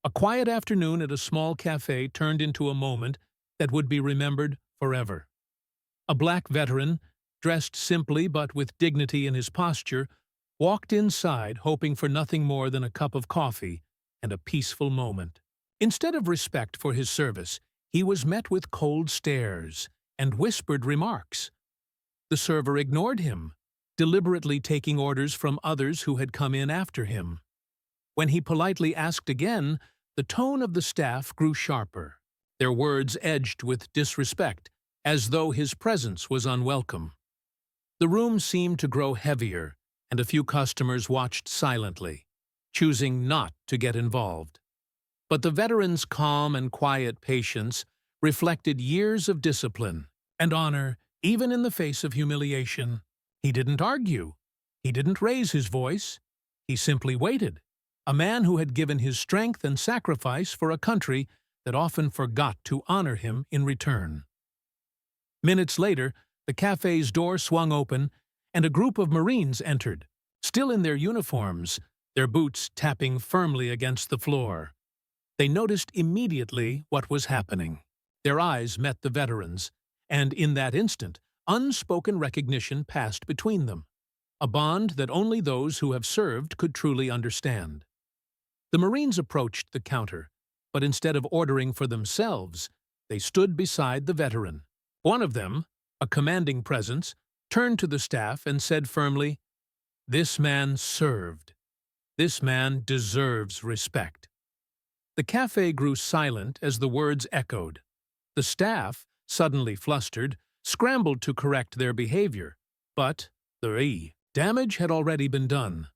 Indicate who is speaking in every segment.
Speaker 1: A quiet afternoon at a small cafe turned into a moment that would be remembered forever. A black veteran, dressed simply but with dignity in his posture, walked inside hoping for nothing more than a cup of coffee and a peaceful moment. Instead of respect for his service, he was met with cold stares and whispered remarks. The server ignored him, deliberately taking orders from others who had come in after him. When he politely asked again, the tone of the staff grew sharper, their words edged with disrespect, as though his presence was unwelcome. The room seemed to grow heavier, and a few customers watched silently, choosing not to get involved. But the veteran's calm and quiet patience reflected years of discipline and honor, even in the face of humiliation. He didn't argue. He didn't raise his voice. He simply waited, a man who had given his strength and sacrifice for a country that often forgot to honor him in return. Minutes later, the cafe's door swung open, and a group of Marines entered, still in their uniforms, their boots tapping firmly against the floor. They noticed immediately what was happening. Their eyes met the veterans, and in that instant, unspoken recognition passed between them, a bond that only those who have served could truly understand. The Marines approached the counter, but instead of ordering for themselves, they stood beside the veteran. One of them, a commanding presence, turned to the staff and said firmly, "This man served. This man deserves respect." The cafe grew silent as the words echoed. The staff, suddenly flustered, scrambled to correct their behavior, but the damage had already been done.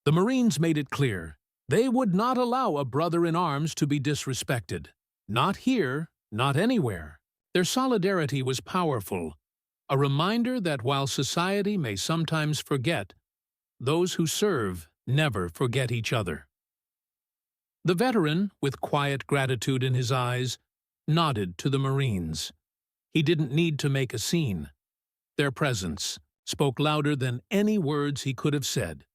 Speaker 1: The Marines made it clear they would not allow a brother in arms to be disrespected. Not here, not anywhere. Their solidarity was powerful, a reminder that while society may sometimes forget, those who serve never forget each other. The veteran, with quiet gratitude in his eyes, nodded to the Marines. He didn't need to make a scene. Their presence spoke louder than any words he could have said.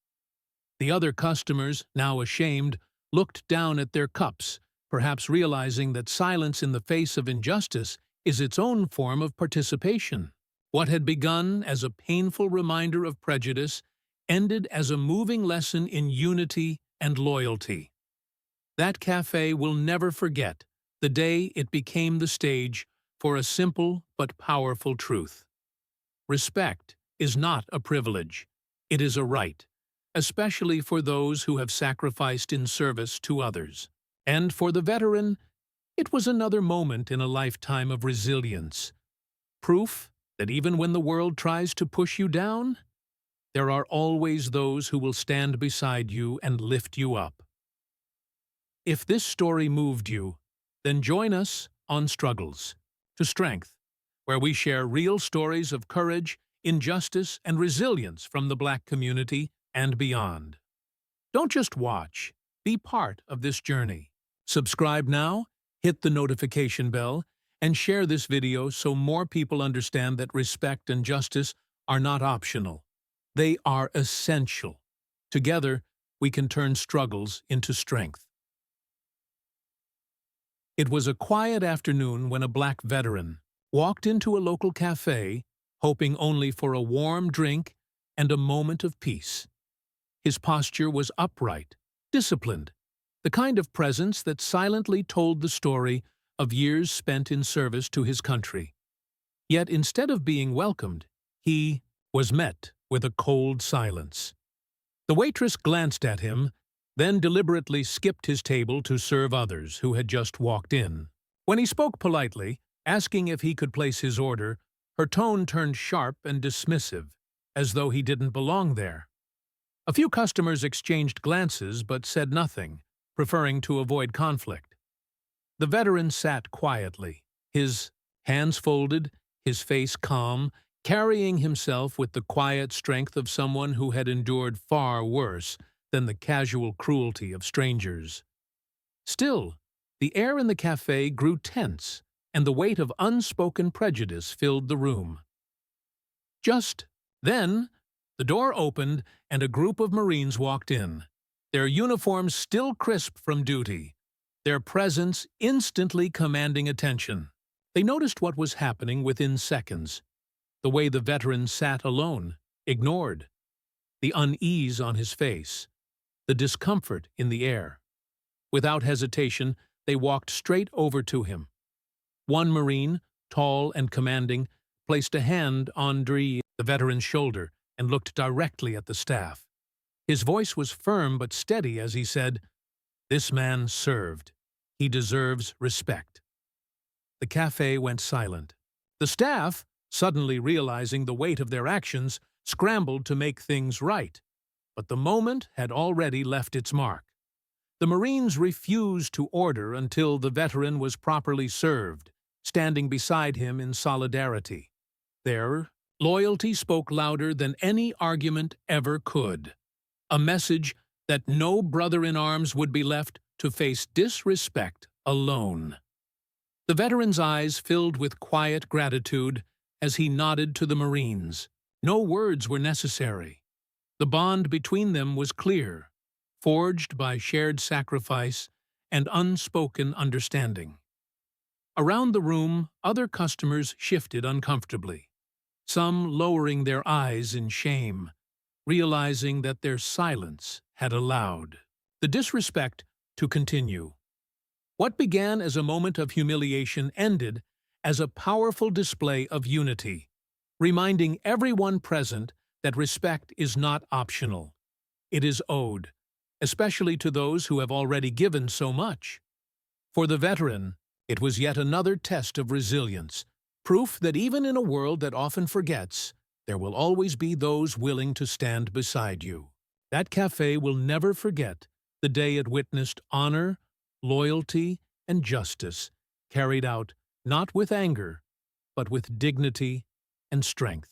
Speaker 1: The other customers, now ashamed, looked down at their cups, perhaps realizing that silence in the face of injustice is its own form of participation. What had begun as a painful reminder of prejudice ended as a moving lesson in unity and loyalty. That cafe will never forget the day it became the stage for a simple but powerful truth. Respect is not a privilege, it is a right, especially for those who have sacrificed in service to others. And for the veteran, it was another moment in a lifetime of resilience. Proof that even when the world tries to push you down, there are always those who will stand beside you and lift you up. If this story moved you, then join us on Struggles to Strength, where we share real stories of courage, injustice, and resilience from the Black community and beyond. Don't just watch, be part of this journey. Subscribe now, hit the notification bell, and share this video so more people understand that respect and justice are not optional. They are essential. Together, we can turn struggles into strength. It was a quiet afternoon when a Black veteran walked into a local cafe, hoping only for a warm drink and a moment of peace. His posture was upright, disciplined, the kind of presence that silently told the story of years spent in service to his country. Yet instead of being welcomed, he was met with a cold silence. The waitress glanced at him, then deliberately skipped his table to serve others who had just walked in. When he spoke politely, asking if he could place his order, her tone turned sharp and dismissive, as though he didn't belong there. A few customers exchanged glances but said nothing, preferring to avoid conflict. The veteran sat quietly, his hands folded, his face calm, carrying himself with the quiet strength of someone who had endured far worse than the casual cruelty of strangers. Still, the air in the cafe grew tense, and the weight of unspoken prejudice filled the room. Just then, the door opened and a group of Marines walked in, their uniforms still crisp from duty, their presence instantly commanding attention. They noticed what was happening within seconds. The way the veteran sat alone, ignored, the unease on his face, the discomfort in the air. Without hesitation, they walked straight over to him. One Marine, tall and commanding, placed a hand on the veteran's shoulder and looked directly at the staff. His voice was firm but steady as he said, "This man served. He deserves respect." The café went silent. The staff, suddenly realizing the weight of their actions, scrambled to make things right. But the moment had already left its mark. The Marines refused to order until the veteran was properly served, standing beside him in solidarity. Their loyalty spoke louder than any argument ever could. A message that no brother in arms would be left to face disrespect alone. The veteran's eyes filled with quiet gratitude as he nodded to the Marines. No words were necessary. The bond between them was clear, forged by shared sacrifice and unspoken understanding. Around the room, other customers shifted uncomfortably, some lowering their eyes in shame, realizing that their silence had allowed the disrespect to continue. What began as a moment of humiliation ended as a powerful display of unity, reminding everyone present that respect is not optional. It is owed, especially to those who have already given so much. For the veteran, it was yet another test of resilience, proof that even in a world that often forgets, there will always be those willing to stand beside you. That café will never forget the day it witnessed honor, loyalty, and justice carried out not with anger, but with dignity and strength.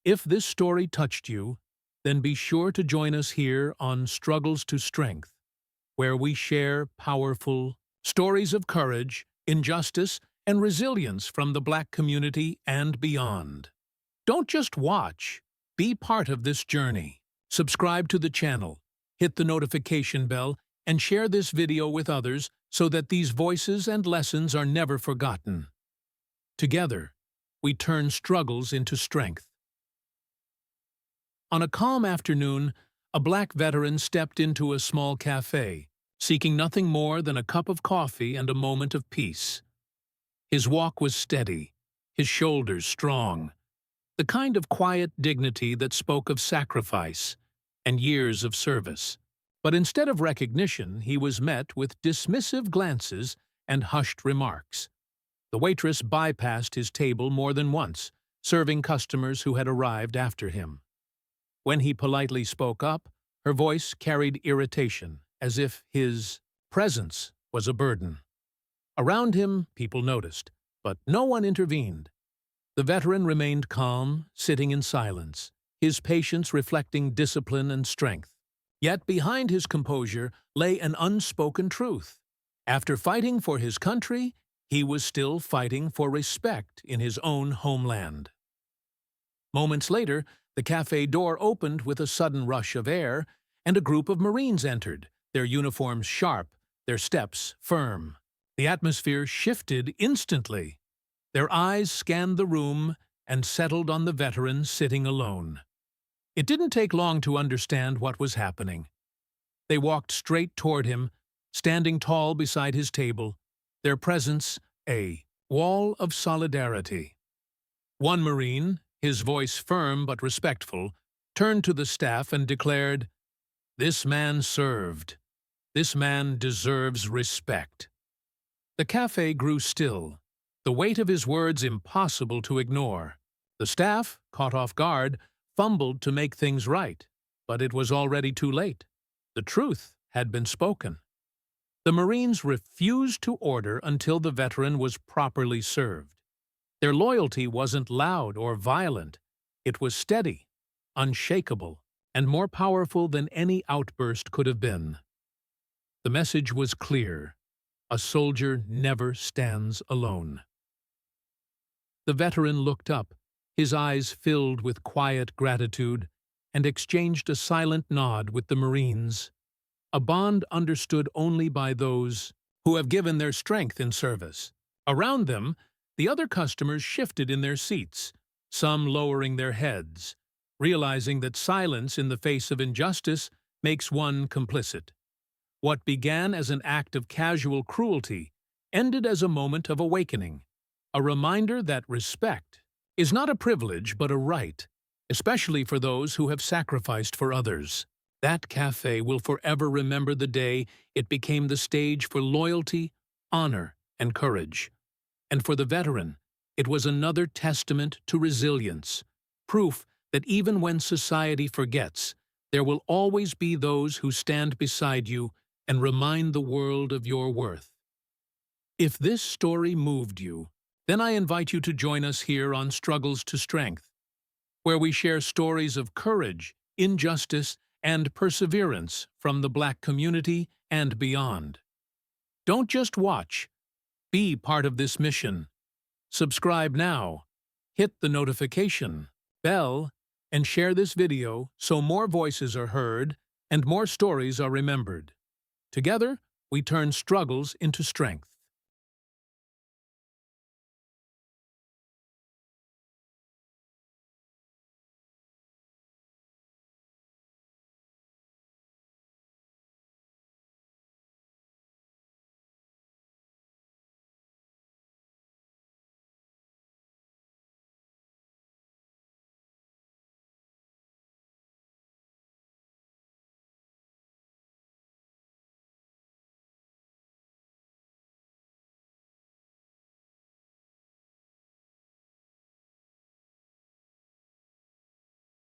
Speaker 1: If this story touched you, then be sure to join us here on Struggles to Strength, where we share powerful stories of courage, injustice, and resilience from the Black community and beyond. Don't just watch, be part of this journey. Subscribe to the channel, hit the notification bell, and share this video with others so that these voices and lessons are never forgotten. Together, we turn struggles into strength. On a calm afternoon, a Black veteran stepped into a small café, seeking nothing more than a cup of coffee and a moment of peace. His walk was steady, his shoulders strong, the kind of quiet dignity that spoke of sacrifice and years of service. But instead of recognition, he was met with dismissive glances and hushed remarks. The waitress bypassed his table more than once, serving customers who had arrived after him. When he politely spoke up, her voice carried irritation, as if his presence was a burden. Around him, people noticed, but no one intervened. The veteran remained calm, sitting in silence, his patience reflecting discipline and strength. Yet behind his composure lay an unspoken truth. After fighting for his country, he was still fighting for respect in his own homeland. Moments later, the café door opened with a sudden rush of air, and a group of Marines entered, their uniforms sharp, their steps firm. The atmosphere shifted instantly. Their eyes scanned the room and settled on the veteran sitting alone. It didn't take long to understand what was happening. They walked straight toward him, standing tall beside his table, their presence a wall of solidarity. One Marine, his voice firm but respectful, turned to the staff and declared, "This man served. This man deserves respect." The café grew still, the weight of his words impossible to ignore. The staff, caught off guard, fumbled to make things right, but it was already too late. The truth had been spoken. The Marines refused to order until the veteran was properly served. Their loyalty wasn't loud or violent. It was steady, unshakable, and more powerful than any outburst could have been. The message was clear: a soldier never stands alone. The veteran looked up, his eyes filled with quiet gratitude, and exchanged a silent nod with the Marines, a bond understood only by those who have given their strength in service. Around them, the other customers shifted in their seats, some lowering their heads, realizing that silence in the face of injustice makes one complicit. What began as an act of casual cruelty ended as a moment of awakening, a reminder that respect is not a privilege but a right, especially for those who have sacrificed for others. That cafe will forever remember the day it became the stage for loyalty, honor, and courage. And for the veteran, it was another testament to resilience, proof that even when society forgets, there will always be those who stand beside you and remind the world of your worth. If this story moved you, then I invite you to join us here on Struggles to Strength, where we share stories of courage, injustice, and perseverance from the Black community and beyond. Don't just watch, be part of this mission. Subscribe now, hit the notification bell, and share this video so more voices are heard and more stories are remembered. Together, we turn struggles into strength.